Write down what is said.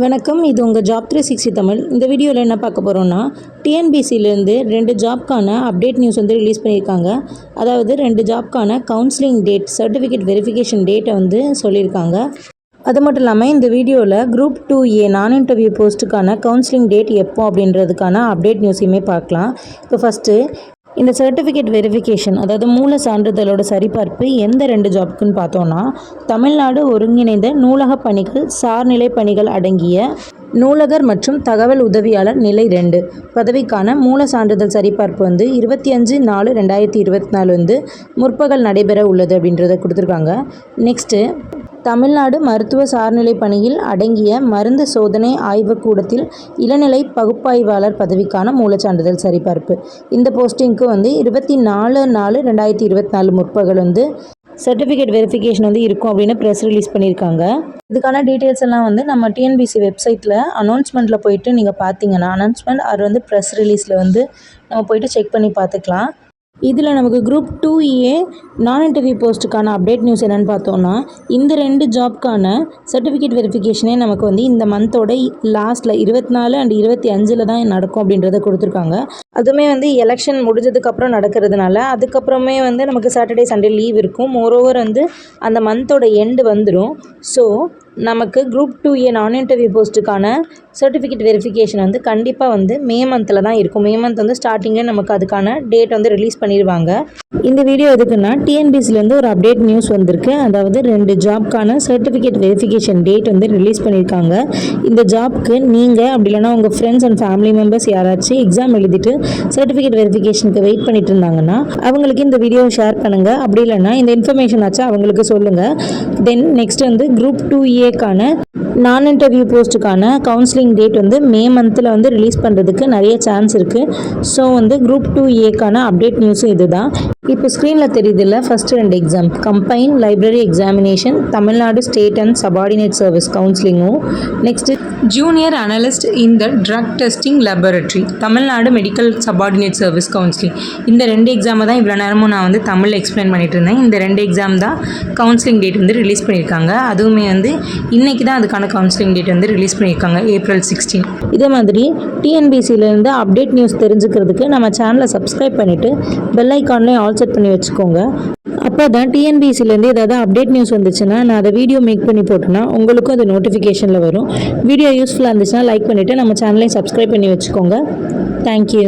வணக்கம், இது உங்கள் ஜாப் 360 தமிழ். இந்த வீடியோவில் என்ன பார்க்க போகிறோன்னா, டிஎன்பிசிலேருந்து 2 ஜாப்க்கான அப்டேட் நியூஸ் வந்து ரிலீஸ் பண்ணியிருக்காங்க. அதாவது 2 ஜாப்க்கான கவுன்சிலிங் டேட், சர்டிஃபிகேட் வெரிஃபிகேஷன் டேட்டை வந்து சொல்லியிருக்காங்க. அது மட்டும் இல்லாமல் இந்த வீடியோவில் குரூப் 2A நான் இன்டர்வியூ போஸ்ட்டுக்கான கவுன்சிலிங் டேட் எப்போ அப்படின்றதுக்கான அப்டேட் நியூஸையுமே பார்க்கலாம். இப்போ ஃபஸ்ட்டு இந்த சர்டிஃபிகேட் வெரிஃபிகேஷன், அதாவது மூல சான்றிதழோட சரிபார்ப்பு எந்த 2 ஜாப்க்குன்னு பார்த்தோன்னா, தமிழ்நாடு ஒருங்கிணைந்த நூலக பணிகள் சார்நிலை பணிகள் அடங்கிய நூலகர் மற்றும் தகவல் உதவியாளர் நிலை 2 பதவிக்கான மூல சான்றிதழ் சரிபார்ப்பு வந்து 25/4/2024 வந்து முற்பகல் நடைபெற உள்ளது அப்படின்றத கொடுத்துருக்காங்க. நெக்ஸ்ட்டு தமிழ்நாடு மருத்துவ சார்நிலை பணியில் அடங்கிய மருந்து சோதனை ஆய்வுக்கூடத்தில் இளநிலை பகுப்பாய்வாளர் பதவிக்கான மூலச்சான்றிதழ் சரிபார்ப்பு. இந்த போஸ்டிங்க்கு வந்து 24/4/2024 முற்பகல் வந்து சர்டிஃபிகேட் வெரிஃபிகேஷன் வந்து இருக்கும் அப்படின்னு ப்ரெஸ் ரிலீஸ் பண்ணியிருக்காங்க. இதுக்கான டீட்டெயில்ஸ் எல்லாம் வந்து நம்ம டிஎன்பிசி வெப்சைட்டில் அனௌன்ஸ்மெண்ட்டில் போயிட்டு நீங்கள் பார்த்தீங்கன்னா, அனௌன்ஸ்மெண்ட் அது வந்து ப்ரெஸ் ரிலீஸில் வந்து நம்ம போயிட்டு செக் பண்ணி பார்த்துக்கலாம். இதில் நமக்கு குரூப் 2A நான் இன்டர்வியூ போஸ்ட்டுக்கான அப்டேட் நியூஸ் என்னென்னு பார்த்தோன்னா, இந்த 2 ஜாப்க்கான சர்டிஃபிகேட் வெரிஃபிகேஷனே நமக்கு வந்து இந்த மந்தோட லாஸ்ட்டில் 24 அண்ட் 25 தான் நடக்கும் அப்படின்றத கொடுத்துருக்காங்க. அதுவுமே வந்து எலெக்ஷன் முடிஞ்சதுக்கப்புறம் நடக்கிறதுனால அதுக்கப்புறமே வந்து நமக்கு சாட்டர்டே சண்டே லீவ் இருக்கும். மோரோவர் வந்து அந்த மந்தோட எண்டு வந்துடும். ஸோ நமக்கு குரூப் 2A நான் இன்டர்வியூ போஸ்ட்டுக்கான சர்டிஃபிகேட் வெரிஃபிகேஷன் வந்து கண்டிப்பாக வந்து மே மந்தில் தான் இருக்கும். மே மந்த் வந்து ஸ்டார்டிங்கில் நமக்கு அதுக்கான டேட் வந்து ரிலீஸ் பண்ணிடுவாங்க. இந்த வீடியோ எதுக்குன்னா, டிஎன்பிசிலேருந்து ஒரு அப்டேட் நியூஸ் வந்திருக்கு. அதாவது 2 ஜாப்க்கான சர்டிஃபிகேட் வெரிஃபிகேஷன் டேட் வந்து ரிலீஸ் பண்ணியிருக்காங்க. இந்த ஜாப்க்கு நீங்கள் அப்படி இல்லைனா உங்கள் ஃப்ரெண்ட்ஸ் அண்ட் ஃபேமிலி மெம்பர்ஸ் யாராச்சும் எக்ஸாம் எழுதிட்டு சர்டிஃபிகேட் வெரிஃபிகேஷனுக்கு வெயிட் பண்ணிட்டு இருந்தாங்கன்னா அவங்களுக்கு இந்த வீடியோவை ஷேர் பண்ணுங்கள். அப்படி இல்லைனா இந்த இன்ஃபர்மேஷன் ஆச்சு அவங்களுக்கு சொல்லுங்கள். தென் நெக்ஸ்ட் வந்து குரூப் 2Aக்கான நான் இன்டர்வியூ போஸ்ட்டுக்கான கவுன்சிலிங் டேட் வந்து மே மந்தில் வந்து ரிலீஸ் பண்ணுறதுக்கு நிறைய சான்ஸ் இருக்குது. ஸோ வந்து குரூப் 2Aக்கான அப்டேட் நியூஸும் இது தான். இப்போ ஸ்க்ரீனில் தெரியுதில்ல, first 2 exam combine library examination Tamil Nadu state and subordinate service கவுன்சிலிங்கும், next junior analyst in the drug testing laboratory Tamil Nadu medical subordinate service counselling. இந்த 2 எக்ஸாமை தான் இவ்வளோ நேரமும் நான் வந்து தமிழில் எக்ஸ்பிளைன் பண்ணிட்டு இருந்தேன். இந்த 2 எக்ஸாம் தான் கவுன்சிலிங் டேட் வந்து ரிலீஸ் பண்ணியிருக்காங்க. அதுவுமே வந்து இன்றைக்கி தான் அதுக்கான கவுன்சிலிங் டேட் வந்து ரிலீஸ் பண்ணியிருக்காங்க, April 16. இதே மாதிரி டிஎன்பிசியிலேருந்து அப்டேட் நியூஸ் தெரிஞ்சுக்கிறதுக்கு நம்ம சேனலை சப்ஸ்கிரைப் பண்ணிவிட்டு பெல் ஐக்கான்லேயும் ஆல் செட் பண்ணி வச்சுக்கோங்க. அப்போ தான் டிஎன்பிசிலேருந்து ஏதாவது அப்டேட் நியூஸ் வந்துச்சுன்னா நான் அதை வீடியோ மேக் பண்ணி போட்டேன்னா உங்களுக்கும் அது நோட்டிஃபிகேஷனில் வரும். வீடியோ யூஸ்ஃபுல்லாக இருந்துச்சுன்னா லைக் பண்ணிவிட்டு நம்ம சேனலையும் சப்ஸ்கிரைப் பண்ணி வச்சுக்கோங்க. தேங்க்யூ.